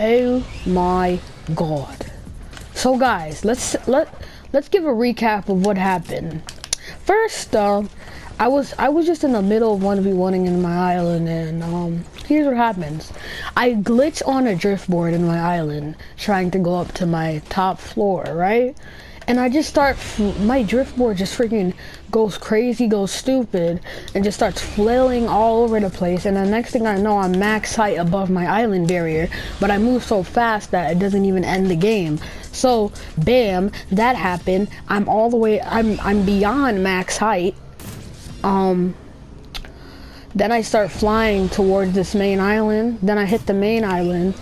Oh my god. So guys, let's give a recap of what happened. First, I was just in the middle of 1v1ing in my island, and here's what happens. I glitch on a driftboard in my island, trying to go up to my top floor, right? And I just start, my driftboard just freaking goes crazy, goes stupid, and just starts flailing all over the place. And the next thing I know, I'm max height above my island barrier, but I move so fast that it doesn't even end the game. So, bam, that happened. I'm all the way, I'm beyond max height. Then I start flying towards this main island. Then I hit the main island.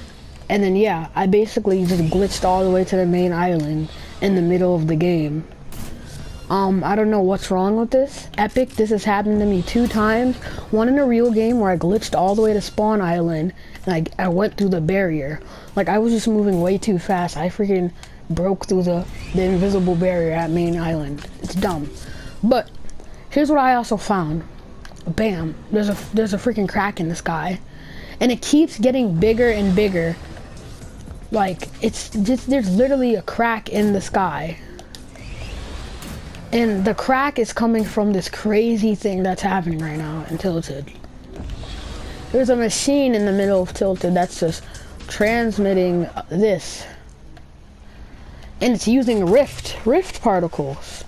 And then, yeah, I basically just glitched all the way to the main island in the middle of the game. I don't know what's wrong with this. Epic, this has happened to me 2 times. One in a real game where I glitched all the way to spawn island, and I went through the barrier. Like, I was just moving way too fast. I freaking broke through the invisible barrier at main island. It's dumb. But here's what I also found. Bam, there's a freaking crack in the sky. And it keeps getting bigger and bigger. Like, it's just, there's literally a crack in the sky. And the crack is coming from this crazy thing that's happening right now in Tilted. There's a machine in the middle of Tilted that's just transmitting this. And it's using rift particles.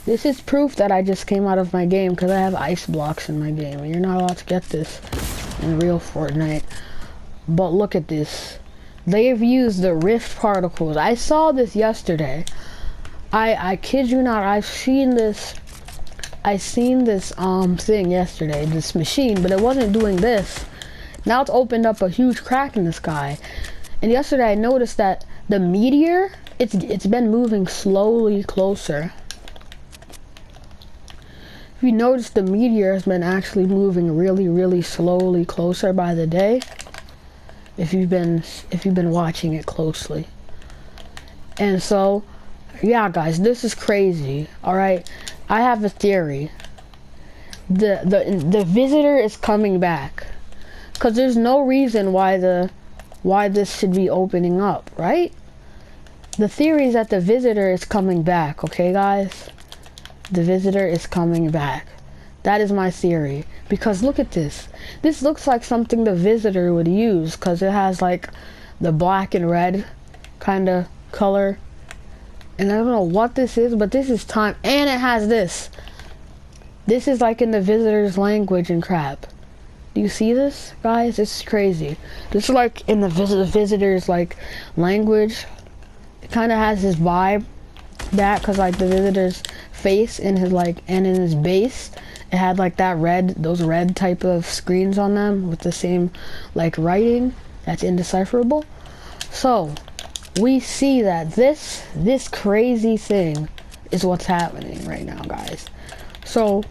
This is proof that I just came out of my game because I have ice blocks in my game. And you're not allowed to get this in real Fortnite. But look at this. They've used the rift particles. I saw this yesterday. I kid you not, I seen this thing yesterday, this machine, but it wasn't doing this. Now it's opened up a huge crack in the sky. And yesterday I noticed that the meteor, it's been moving slowly closer. If you notice, the meteor has been actually moving really slowly closer by the day. If you've been watching it closely. And so, yeah guys, this is crazy. Alright, I have a theory. The visitor is coming back. Cause there's no reason why this should be opening up, right? The theory is that the visitor is coming back, okay guys? The visitor is coming back. That is my theory. Because look at this. This looks like something the visitor would use, because it has like the black and red kind of color. And I don't know what this is, but this is time. And it has this. This is like in the visitor's language and crap. Do you see this, guys? This is crazy. This is like in the visitor's like language. It kind of has this vibe. That, because like the visitor's face in his like, and in his base, it had like that red, those red type of screens on them with the same like writing that's indecipherable. So we see that this crazy thing is what's happening right now, guys. So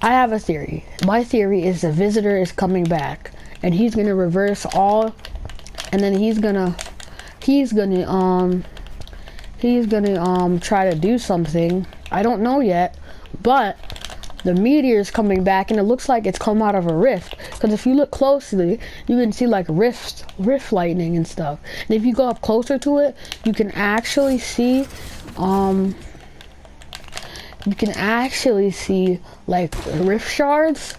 I have a theory. My theory is the visitor is coming back, and he's gonna reverse all, and then he's gonna try to do something. I don't know yet, but the meteor is coming back, and it looks like it's come out of a rift. Because if you look closely, you can see like rift lightning and stuff. And if you go up closer to it, you can actually see, like rift shards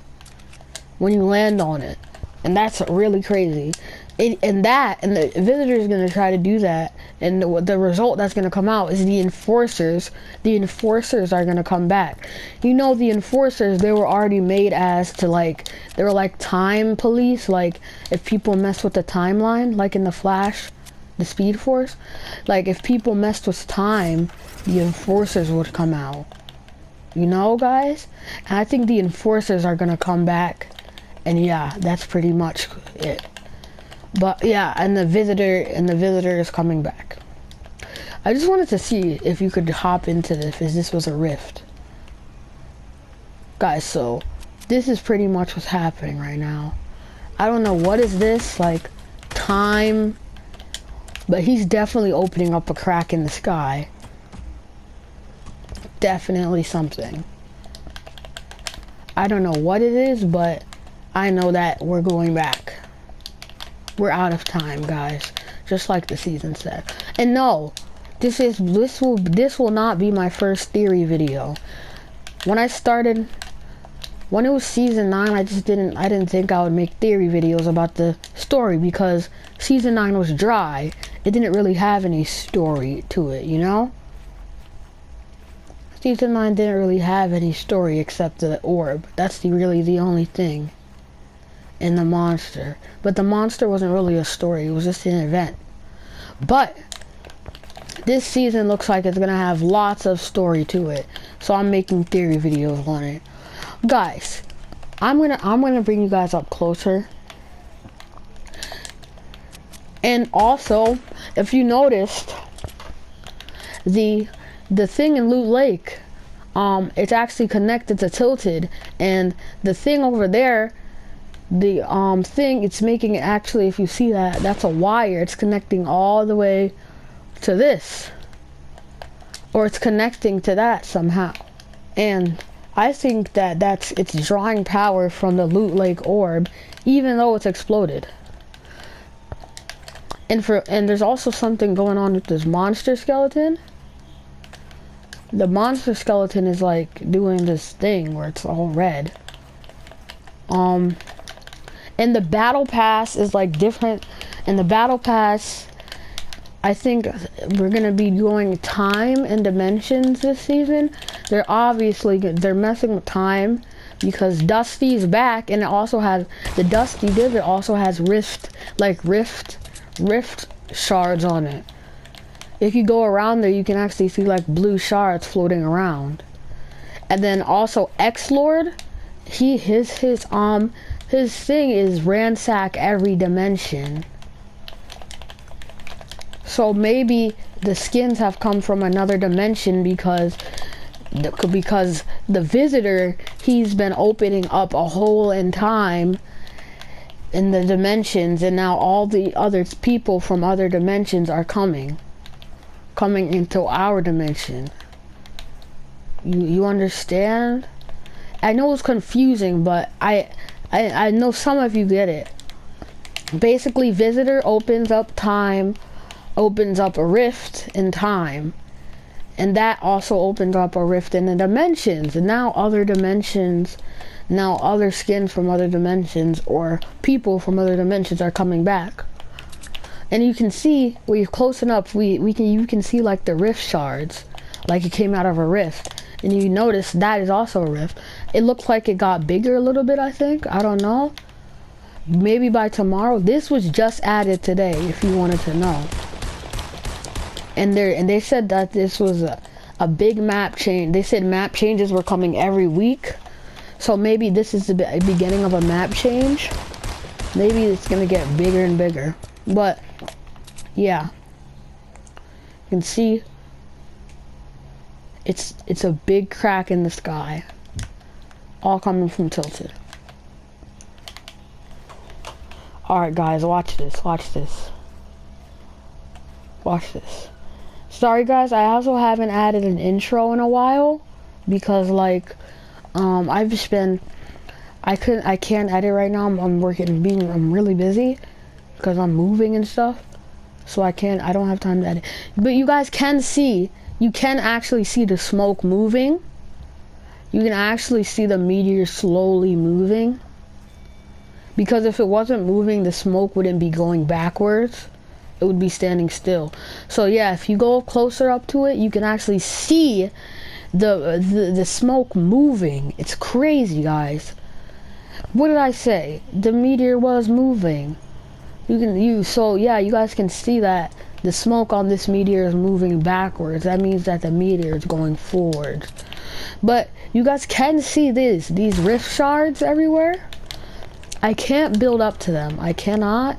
when you land on it, and that's really crazy. And the visitor is going to try to do that, and the result that's going to come out is the enforcers are going to come back. You know, the enforcers, they were already made as to like, they were like time police. Like if people mess with the timeline, like in the Flash, the Speed Force, like if people messed with time, the enforcers would come out. You know, guys? And I think the enforcers are going to come back, and yeah, that's pretty much it. But yeah, and the visitor is coming back. I just wanted to see if you could hop into this, if this was a rift. Guys, so this is pretty much what's happening right now. I don't know what is this, like time, but he's definitely opening up a crack in the sky. Definitely something. I don't know what it is, but I know that we're going back. We're out of time, guys. Just like the season said. And no, this will not be my first theory video. When I started, when it was season 9, I didn't think I would make theory videos about the story because season 9 was dry. It didn't really have any story to it, you know? Season 9 didn't really have any story except the orb. That's really the only thing. And the monster. But the monster wasn't really a story. It was just an event. But this season looks like it's gonna have lots of story to it. So I'm making theory videos on it. Guys, I'm gonna bring you guys up closer. And also, if you noticed, the thing in Loot Lake, it's actually connected to Tilted, and the thing over there, the thing, it's making it actually, if you see that, that's a wire. It's connecting all the way to this, or it's connecting to that somehow. And I think that it's drawing power from the Loot Lake orb, even though it's exploded. And there's also something going on with this monster skeleton. The monster skeleton is like doing this thing where it's all red. And the battle pass is like different. And the battle pass, I think we're gonna be doing time and dimensions this season. They're messing with time because Dusty's back, and it also has the Dusty Divot also has rift shards on it. If you go around there, you can actually see like blue shards floating around. And then also X-Lord, his thing is ransack every dimension. So maybe the skins have come from another dimension because the visitor, he's been opening up a hole in time in the dimensions, and now all the other people from other dimensions are coming into our dimension. You understand? I know it's confusing, but I know some of you get it. Basically, visitor opens up time, opens up a rift in time, and that also opens up a rift in the dimensions, and now other dimensions, now other skins from other dimensions or people from other dimensions are coming back. And you can see, we're close enough, you can see like the rift shards, like it came out of a rift. And you notice that is also a rift. It looks like it got bigger a little bit, I think. I don't know. Maybe by tomorrow. This was just added today, if you wanted to know. And they said that this was a big map change. They said map changes were coming every week. So maybe this is the beginning of a map change. Maybe it's gonna get bigger and bigger. But yeah, you can see it's a big crack in the sky, all coming from Tilted. Alright guys, watch this, watch this. Watch this. Sorry guys, I also haven't added an intro in a while because like I've just been, I can't edit right now. I'm really busy because I'm moving and stuff. So I don't have time to edit. But you guys can see, you can actually see the smoke moving. You can actually see the meteor slowly moving. Because if it wasn't moving, the smoke wouldn't be going backwards. It would be standing still. So yeah, if you go closer up to it, you can actually see the smoke moving. It's crazy, guys. What did I say? The meteor was moving. So yeah, you guys can see that the smoke on this meteor is moving backwards. That means that the meteor is going forward. But you guys can see these rift shards everywhere. I can't build up to them. I cannot.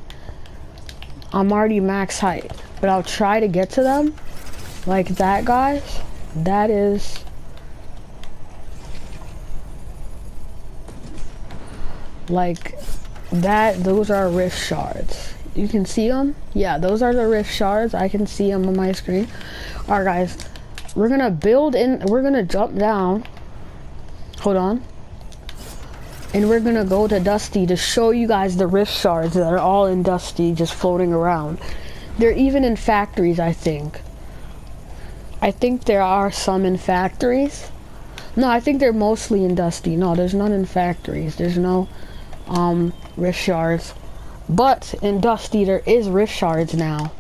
I'm already max height, but I'll try to get to them. Like that, guys. That is like that. Those are rift shards. You can see them. Yeah, those are the rift shards. I can see them on my screen. All right, guys. We're gonna build in. We're gonna jump down. Hold on. and we're gonna go to Dusty to show you guys the rift shards that are all in Dusty just floating around. They're even in factories, I think. I think there are some in factories. No, I think they're mostly in Dusty. No, there's none in factories. There's no rift shards. But in Dusty there is rift shards now.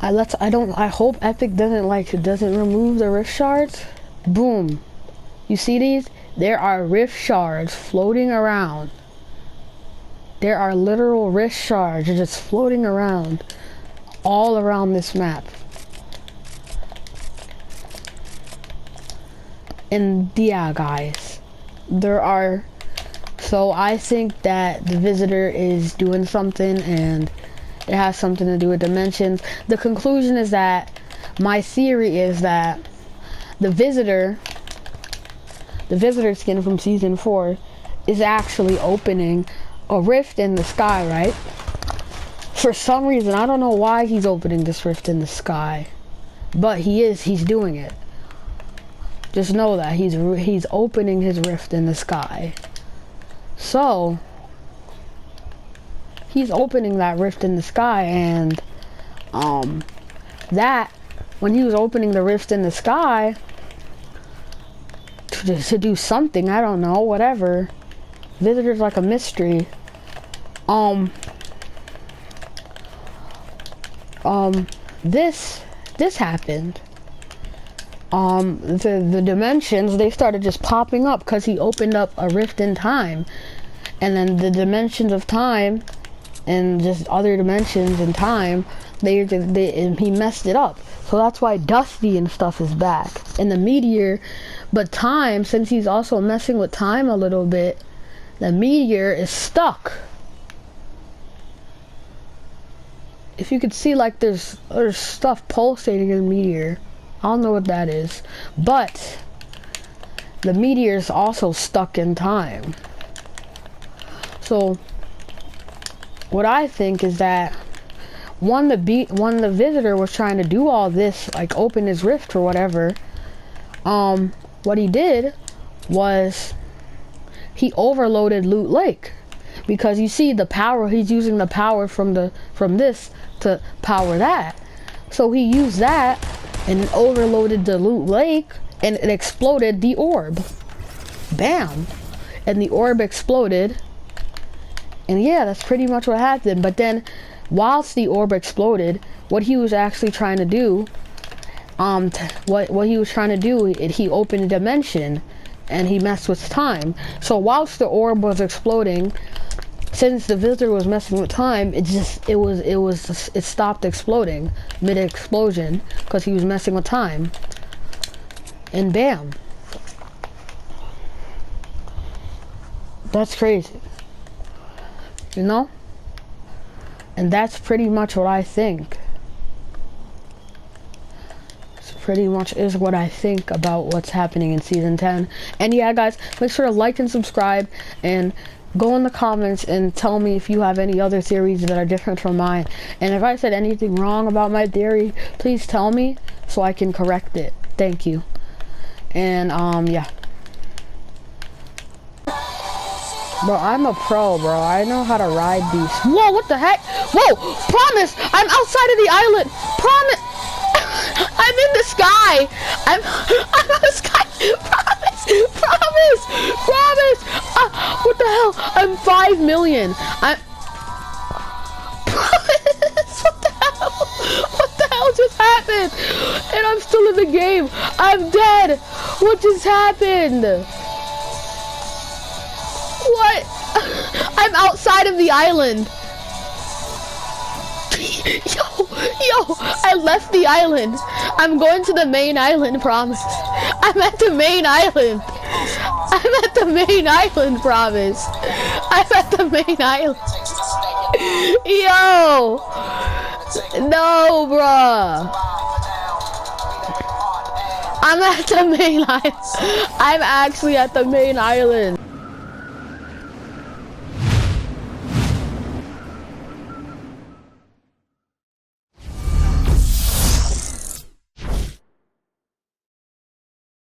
I hope Epic doesn't remove the rift shards. Boom. You see these? There are rift shards floating around. There are literal rift shards just floating around all around this map. And yeah, guys, there are. So I think that the visitor is doing something, and it has something to do with dimensions. The conclusion is that my theory is that the visitor skin from season 4 is actually opening a rift in the sky, right? For some reason, I don't know why he's opening this rift in the sky, but he's doing it. Just know that he's opening his rift in the sky. So he's opening that rift in the sky, and that when he was opening the rift in the sky to do something, I don't know, whatever. Visitor's like a mystery. This happened. The dimensions, they started just popping up because he opened up a rift in time, and then the dimensions of time and just other dimensions in time, he messed it up. So that's why Dusty and stuff is back, and the meteor. But time, since he's also messing with time a little bit, the meteor is stuck. If you could see, like, there's stuff pulsating in the meteor. I don't know what that is, but the meteor is also stuck in time. So what I think is that when the visitor was trying to do all this, like open his rift or whatever, what he did was he overloaded Loot Lake, because you see the power, he's using the power from this to power that. So he used that and overloaded the Loot Lake, and it exploded the orb. Bam! And the orb exploded. And yeah, that's pretty much what happened. But then, whilst the orb exploded, what he was actually trying to do, he opened a dimension, and he messed with time. So whilst the orb was exploding, since the visitor was messing with time, it stopped exploding mid-explosion because he was messing with time. And bam. That's crazy. You know? And that's pretty much what I think. Pretty much is what I think about what's happening in season 10. And yeah, guys, make sure to like and subscribe, and go in the comments and tell me if you have any other theories that are different from mine. And if I said anything wrong about my theory, please tell me so I can correct it. Thank you. And yeah. Bro, I'm a pro, bro. I know how to ride these. Whoa, what the heck? Whoa, promise, I'm outside of the island. Promise. I'm in the sky. I'm in the sky. Promise. What the hell? I'm 5 million. Promise. What the hell just happened? And I'm still in the game. I'm dead. What just happened? What? I'm outside of the island. Yo, I left the island. I'm going to the main island, promise. I'm at the main island. Promise. I'm at the main island. Yo. No, bruh. I'm at the main island. I'm actually at the main island.